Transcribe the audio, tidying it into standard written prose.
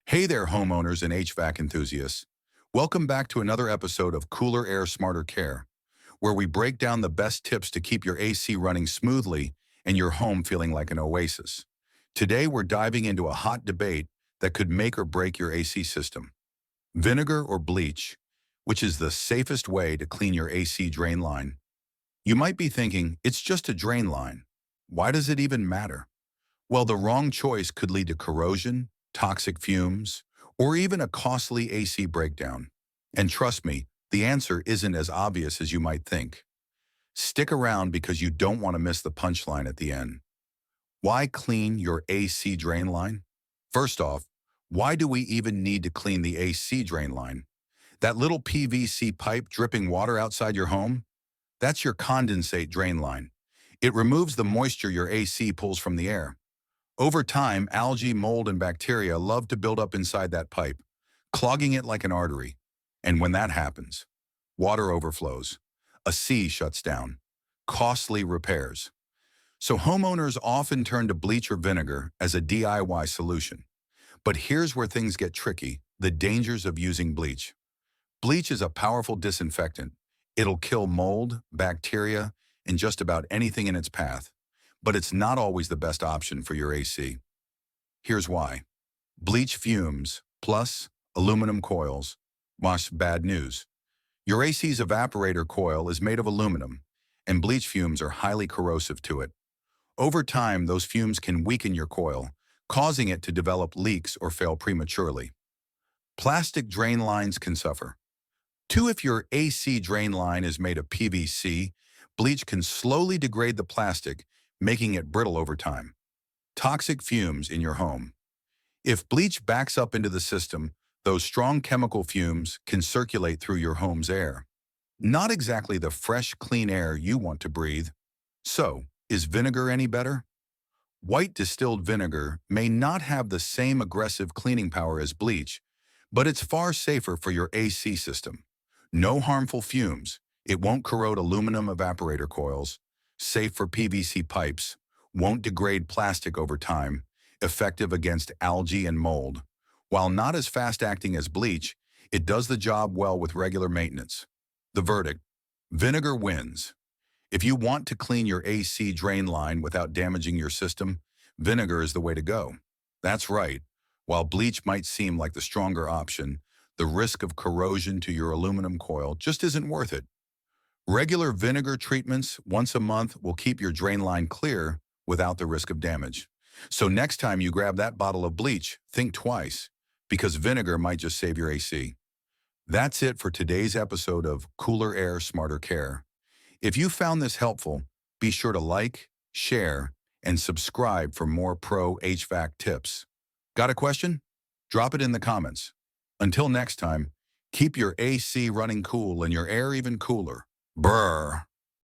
Hey there, homeowners and HVAC enthusiasts. Welcome back to another episode of Cooler Air, Smarter Care, where we break down the best tips to keep your AC running smoothly and your home feeling like an oasis. Today, we're diving into a hot debate that could make or break your AC system. Vinegar or bleach, which is the safest way to clean your AC drain line? You might be thinking, it's just a drain line. Why does it even matter? Well, the wrong choice could lead to corrosion, toxic fumes, or even a costly AC breakdown. And trust me, the answer isn't as obvious as you might think. Stick around because you don't want to miss the punchline at the end. Why clean your AC drain line? First off, why do we even need to clean the AC drain line? That little PVC pipe dripping water outside your home? That's your condensate drain line. It removes the moisture your AC pulls from the air. Over time, algae, mold, and bacteria love to build up inside that pipe, clogging it like an artery. And when that happens, water overflows, a sea shuts down, costly repairs. So homeowners often turn to bleach or vinegar as a DIY solution. But here's where things get tricky: the dangers of using bleach. Bleach is a powerful disinfectant. It'll kill mold, bacteria, and just about anything in its path. But it's not always the best option for your AC. Here's why. Bleach fumes, plus aluminum coils. Bad news. Your AC's evaporator coil is made of aluminum, and bleach fumes are highly corrosive to it. Over time, those fumes can weaken your coil, causing it to develop leaks or fail prematurely. Plastic drain lines can suffer. Two, if your AC drain line is made of PVC, bleach can slowly degrade the plastic, making it brittle over time. Toxic fumes in your home. If bleach backs up into the system, those strong chemical fumes can circulate through your home's air. Not exactly the fresh, clean air you want to breathe. So, is vinegar any better? White distilled vinegar may not have the same aggressive cleaning power as bleach, but it's far safer for your AC system. No harmful fumes. It won't corrode aluminum evaporator coils. Safe for PVC pipes. Won't degrade plastic over time. Effective against algae and mold. While not as fast-acting as bleach, it does the job well with regular maintenance. The verdict: vinegar wins. If you want to clean your AC drain line without damaging your system, vinegar is the way to go. That's right. While bleach might seem like the stronger option, the risk of corrosion to your aluminum coil just isn't worth it. Regular vinegar treatments once a month will keep your drain line clear without the risk of damage. So next time you grab that bottle of bleach, think twice, because vinegar might just save your AC. That's it for today's episode of Cooler Air, Smarter Care. If you found this helpful, be sure to like, share, and subscribe for more pro HVAC tips. Got a question? Drop it in the comments. Until next time, keep your AC running cool and your air even cooler. Brr.